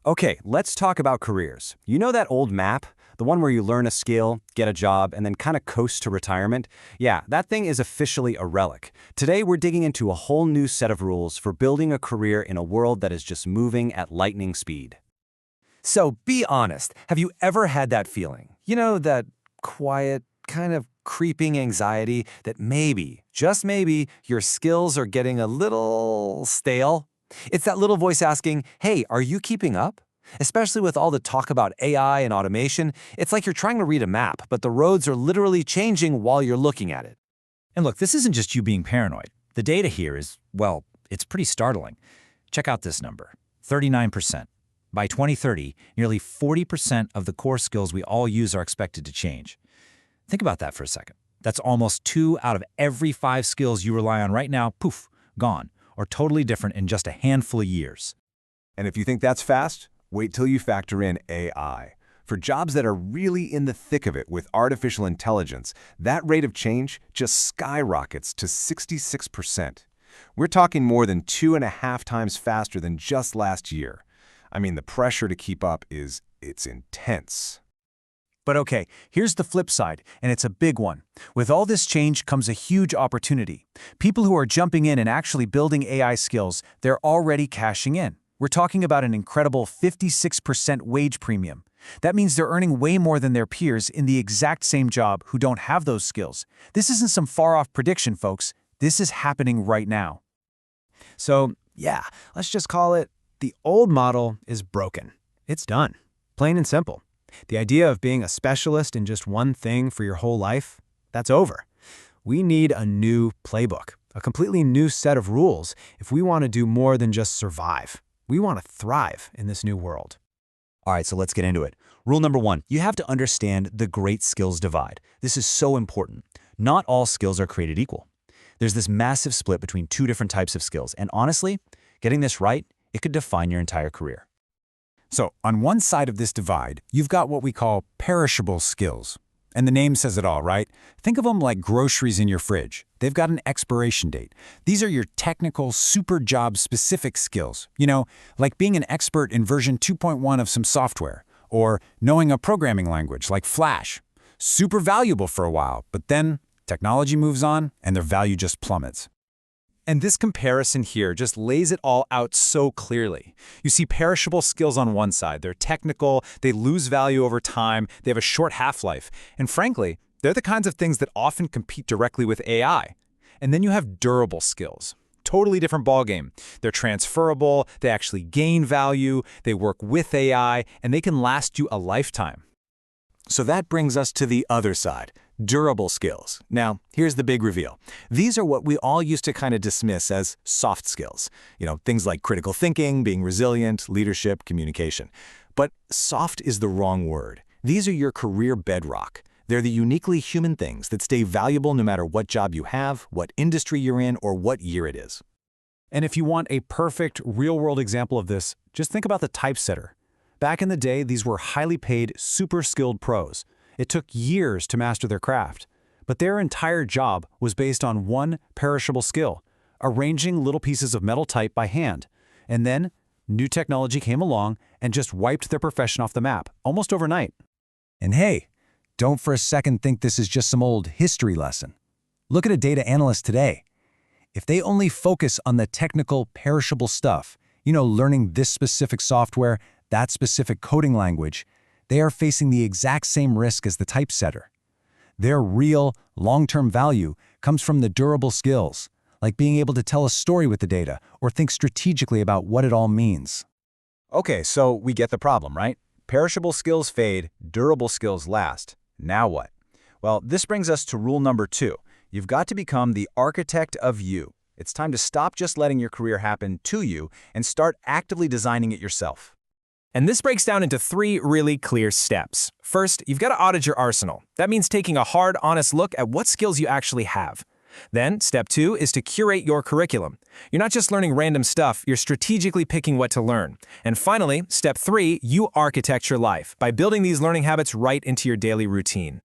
Okay, let's talk about careers. You know that old map? The one where you learn a skill, get a job, and then kind of coast to retirement? Yeah, that thing is officially a relic. Today, we're digging into a whole new set of rules for building a career in a world that is just moving at lightning speed. So be honest, have you ever had that feeling? You know, that quiet, kind of creeping anxiety that maybe, just maybe, your skills are getting a little stale? It's that little voice asking, hey, are you keeping up? Especially with all the talk about AI and automation, it's like you're trying to read a map, but the roads are literally changing while you're looking at it. And look, this isn't just you being paranoid. The data here is, well, it's pretty startling. Check out this number, 39%. By 2030, nearly 40% of the core skills we all use are expected to change. Think about that for a second. That's almost 2 out of every 5 skills you rely on right now, poof, gone, or totally different in just a handful of years. And if you think that's fast, wait till you factor in AI. For jobs that are really in the thick of it with artificial intelligence, that rate of change just skyrockets to 66%. We're talking more than 2.5 times faster than just last year. I mean, the pressure to keep up it's intense. But okay, here's the flip side, and it's a big one. With all this change comes a huge opportunity. People who are jumping in and actually building AI skills, they're already cashing in. We're talking about an incredible 56% wage premium. That means they're earning way more than their peers in the exact same job who don't have those skills. This isn't some far-off prediction, folks. This is happening right now. So, yeah, let's just call it the old model is broken. It's done. Plain and simple. The idea of being a specialist in just one thing for your whole life, that's over. We need a new playbook, a completely new set of rules if we want to do more than just survive. We want to thrive in this new world. All right, so let's get into it. Rule number 1, you have to understand the great skills divide. This is so important. Not all skills are created equal. There's this massive split between 2 different types of skills, and honestly, getting this right, it could define your entire career. So, on one side of this divide, you've got what we call perishable skills. And the name says it all, right? Think of them like groceries in your fridge. They've got an expiration date. These are your technical, super job-specific skills. You know, like being an expert in version 2.1 of some software, or knowing a programming language like Flash. Super valuable for a while, but then technology moves on and their value just plummets. And this comparison here just lays it all out so clearly. You see perishable skills on one side. They're technical, they lose value over time, they have a short half-life. And frankly, they're the kinds of things that often compete directly with AI. And then you have durable skills. Totally different ballgame. They're transferable, they actually gain value, they work with AI, and they can last you a lifetime. So that brings us to the other side, durable skills. Now, here's the big reveal. These are what we all used to kind of dismiss as soft skills. You know, things like critical thinking, being resilient, leadership, communication. But soft is the wrong word. These are your career bedrock. They're the uniquely human things that stay valuable no matter what job you have, what industry you're in, or what year it is. And if you want a perfect, real-world example of this, just think about the typesetter. Back in the day, these were highly paid, super skilled pros. It took years to master their craft. But their entire job was based on one perishable skill, arranging little pieces of metal type by hand. And then, new technology came along and just wiped their profession off the map, almost overnight. And hey, don't for a second think this is just some old history lesson. Look at a data analyst today. If they only focus on the technical, perishable stuff, you know, learning this specific software, that specific coding language, they are facing the exact same risk as the typesetter. Their real, long-term value comes from the durable skills, like being able to tell a story with the data or think strategically about what it all means. Okay, so we get the problem, right? Perishable skills fade, durable skills last. Now what? Well, this brings us to rule number 2. You've got to become the architect of you. It's time to stop just letting your career happen to you and start actively designing it yourself. And this breaks down into 3 really clear steps. First, you've got to audit your arsenal. That means taking a hard, honest look at what skills you actually have. Then, step 2 is to curate your curriculum. You're not just learning random stuff, you're strategically picking what to learn. And finally, step 3, you architect your life by building these learning habits right into your daily routine.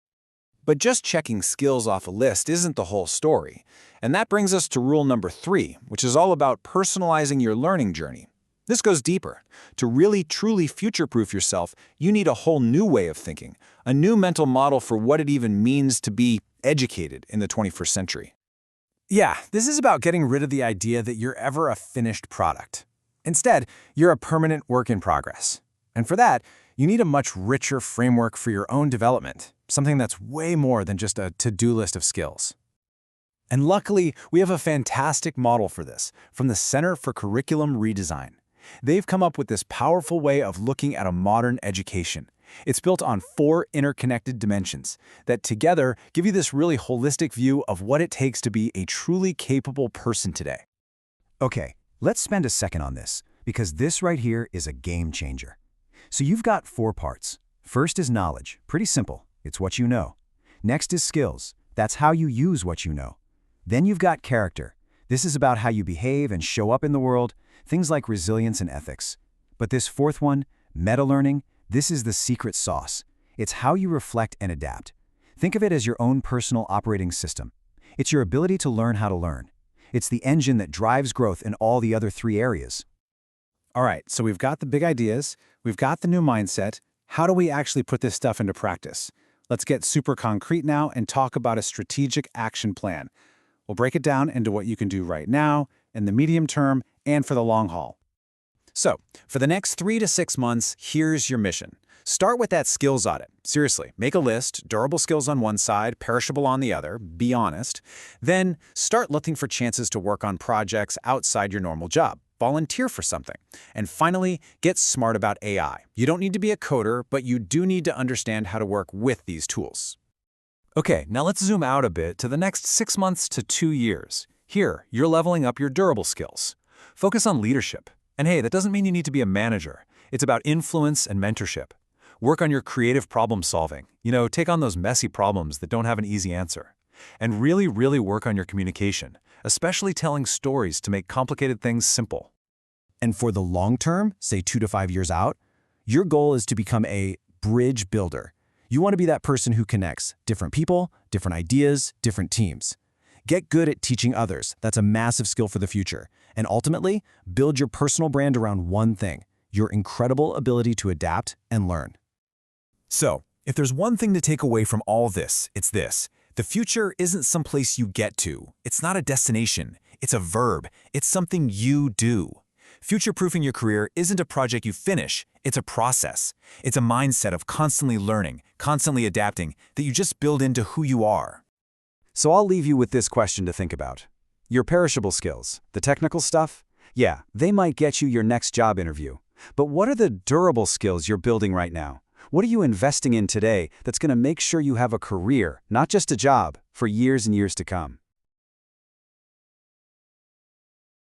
But just checking skills off a list isn't the whole story. And that brings us to rule number 3, which is all about personalizing your learning journey. This goes deeper. To really, truly future-proof yourself, you need a whole new way of thinking, a new mental model for what it even means to be educated in the 21st century. Yeah, this is about getting rid of the idea that you're ever a finished product. Instead, you're a permanent work in progress. And for that, you need a much richer framework for your own development, something that's way more than just a to-do list of skills. And luckily, we have a fantastic model for this from the Center for Curriculum Redesign. They've come up with this powerful way of looking at a modern education. It's built on 4 interconnected dimensions that together give you this really holistic view of what it takes to be a truly capable person today. Okay, let's spend a second on this, because this right here is a game changer. So you've got 4 parts. First is knowledge, pretty simple. It's what you know. Next is skills. That's how you use what you know. Then you've got character. This is about how you behave and show up in the world, things like resilience and ethics. But this 4th one, meta-learning, this is the secret sauce. It's how you reflect and adapt. Think of it as your own personal operating system. It's your ability to learn how to learn. It's the engine that drives growth in all the other 3 areas. All right, so we've got the big ideas, we've got the new mindset. How do we actually put this stuff into practice? Let's get super concrete now and talk about a strategic action plan. We'll break it down into what you can do right now, in the medium term, and for the long haul. So, for the next 3 to 6 months, here's your mission. Start with that skills audit. Seriously, make a list, durable skills on one side, perishable on the other, be honest. Then, start looking for chances to work on projects outside your normal job. Volunteer for something. And finally, get smart about AI. You don't need to be a coder, but you do need to understand how to work with these tools. Okay, now let's zoom out a bit to the next 6 months to 2 years. Here, you're leveling up your durable skills. Focus on leadership. And hey, that doesn't mean you need to be a manager. It's about influence and mentorship. Work on your creative problem solving. Take on those messy problems that don't have an easy answer. And really, really work on your communication, especially telling stories to make complicated things simple. And for the long term, say 2 to 5 years out, your goal is to become a bridge builder. You want to be that person who connects different people, different ideas, different teams. Get good at teaching others. That's a massive skill for the future. And ultimately, build your personal brand around one thing, your incredible ability to adapt and learn. So, if there's one thing to take away from all this, it's this. The future isn't someplace you get to. It's not a destination. It's a verb. It's something you do. Future-proofing your career isn't a project you finish. It's a process. It's a mindset of constantly learning, constantly adapting, that you just build into who you are. So I'll leave you with this question to think about. Your perishable skills, the technical stuff, yeah, they might get you your next job interview. But what are the durable skills you're building right now? What are you investing in today that's going to make sure you have a career, not just a job, for years and years to come?